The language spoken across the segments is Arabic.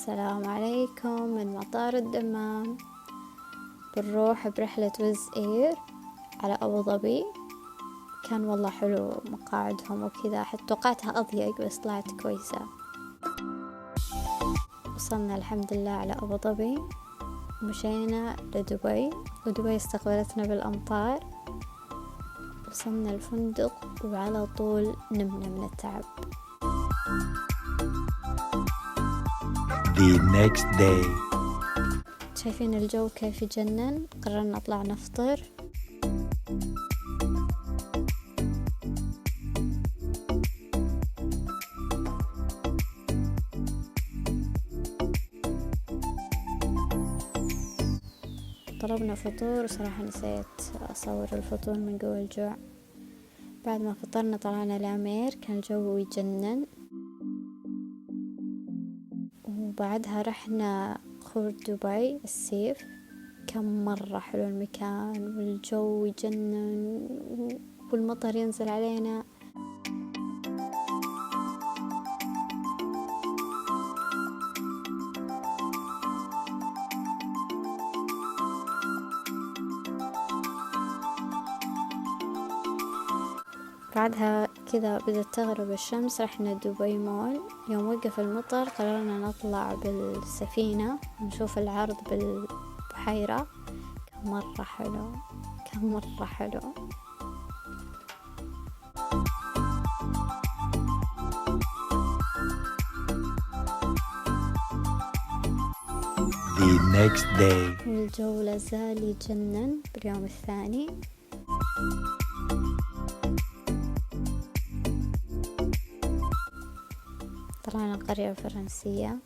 السلام عليكم من مطار الدمام. بنروح برحلة ويز اير على أبو ظبي. كان والله حلو مقاعدهم وكذا، حتى توقعتها أضيق بس طلعت كويسة. وصلنا الحمد لله على أبو ظبي، مشينا لدبي ودبي استقبلتنا بالأمطار. وصلنا الفندق وعلى طول نمنا من التعب. The next day. شايفين الجو كيف يجنن. قررنا نطلع نفطر. طلبنا فطور وصراحة نسيت أصور الفطور من قوة الجوع. بعد ما فطرنا طلعنا لامير، كان الجو يجنن. وبعدها رحنا خور دبي السيف. كان مرة حلو المكان والجو يجنن والمطر ينزل علينا. بعدها كذا بدأت تغرب الشمس، رحنا دبي مول. يوم وقف المطر قررنا نطلع بالسفينة ونشوف العرض بالبحيرة. كان مرة حلو، كان مرة حلو. The next day. والجو لازال يجنن باليوم الثاني. طلعنا القرية الفرنسية،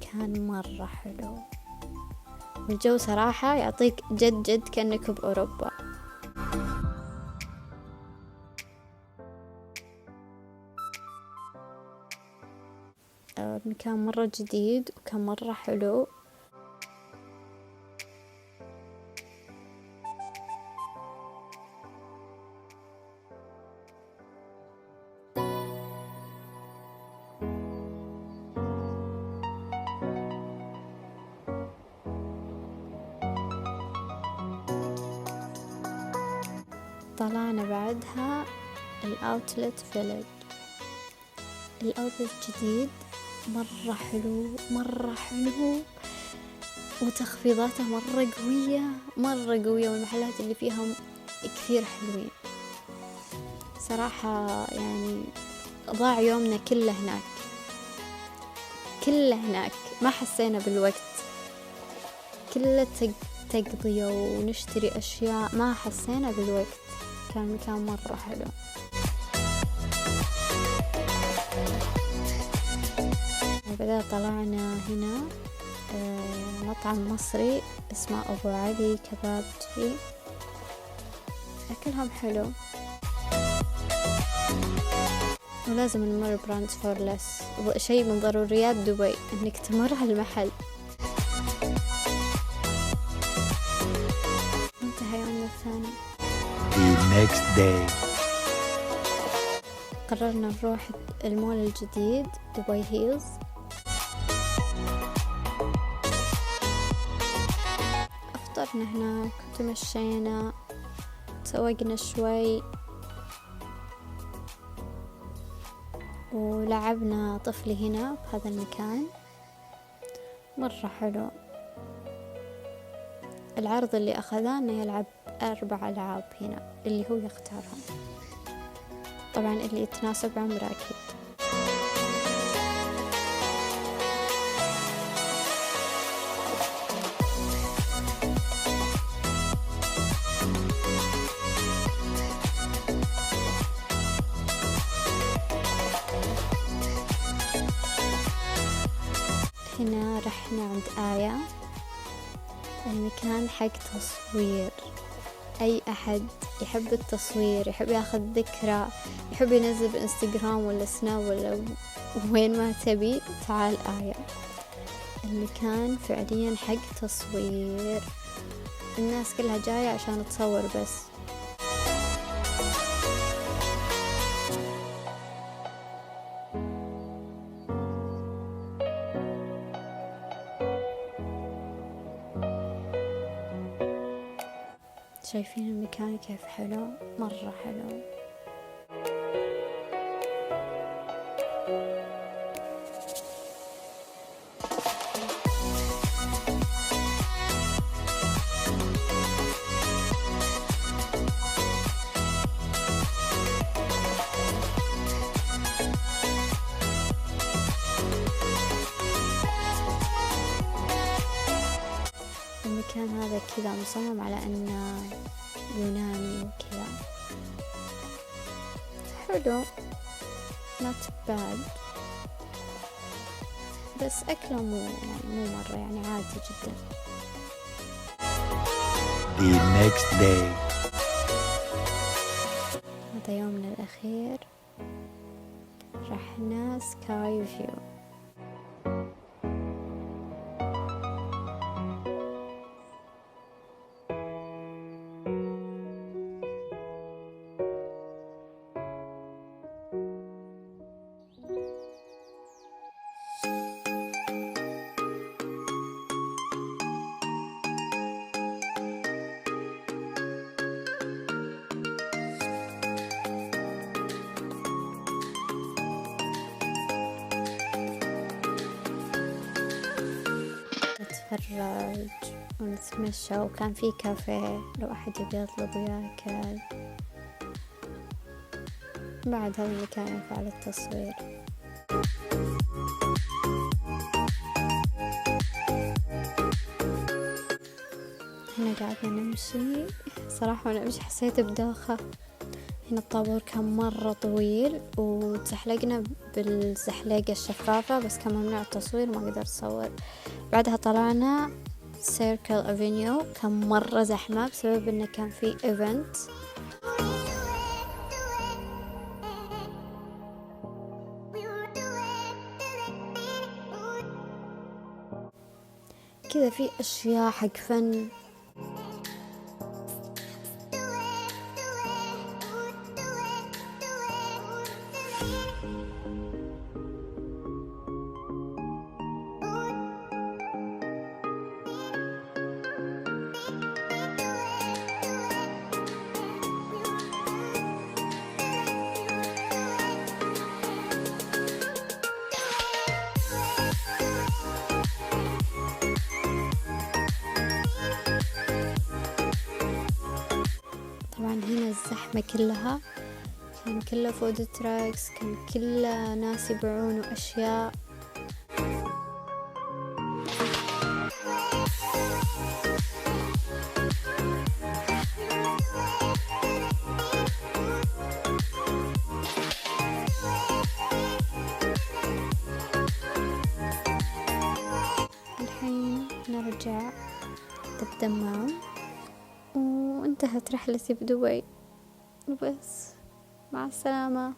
كان مرة حلو. والجو صراحة يعطيك جد جد كأنك بأوروبا. المكان مرة جديد وكان مرة حلو. طلعنا بعدها الأوتلت فيلج. الأوتلت جديد، مرة حلو مرة حلو، وتخفيضاته مرة قوية مرة قوية، والمحلات اللي فيها كثير حلوين صراحة. يعني ضاع يومنا كله هناك، كله هناك، ما حسينا بالوقت، كله تقضية ونشتري أشياء، ما حسينا بالوقت. كان مكان مرة حلو. وبعدها طلعنا هنا مطعم مصري اسمه أبو علي كبابجي، أكلهم حلو. ولازم نمر براندز فور لس، شيء من ضروريات دبي إنك تمر هالمحل. انتهى يومنا الثاني. The next day. قررنا نروح المول الجديد دبي هيلز. أفطرنا هناك وتمشينا، تسوقنا شوي، ولعبنا طفلي هنا بهذا المكان مرة حلو. العرض اللي أخذه إنه يلعب 4 ألعاب هنا اللي هو يختارهم، طبعا اللي يتناسب عمره أكيد. هنا رحنا عند آية، المكان حق تصوير. أي أحد يحب التصوير، يحب ياخذ ذكرى، يحب ينزل بإنستغرام ولا سناب ولا وين ما تبي، تعال آية. المكان فعليا حق تصوير، الناس كلها جاية عشان تصور بس. شايفين المكان كيف حلو، مرة حلو. المكان هذا كذا مصمم على أنه يوناني وكذا، حلو not bad، بس أكله مو مرة يعني عادي جدا. The next day. هذا يومنا الأخير، رحنا سكاي فيو. نتفرج ونتمشى، وكان في كافيه لو أحد يبي يطلب وياكل. بعد هذا المكان ينفع للتصوير. هنا قاعدنا نمشي، صراحة وانا امشي حسيت بدوخة. هنا الطابور كان مرة طويل، وتحلقنا بالزحليقة الشفافة، بس كان ممنوع التصوير، ما قدرت أصور. بعدها طلعنا سيركل أفينيو، كان مرة زحمة بسبب إنه كان في إيفنت. كذا في أشياء حق فن. طبعا هنا الزحمة كلها كان كله فود تراكس، كان كله ناس يبيعون أشياء. الحين نرجع للدمام، وانتهت رحلتي بدبي وبس. مع السلامة.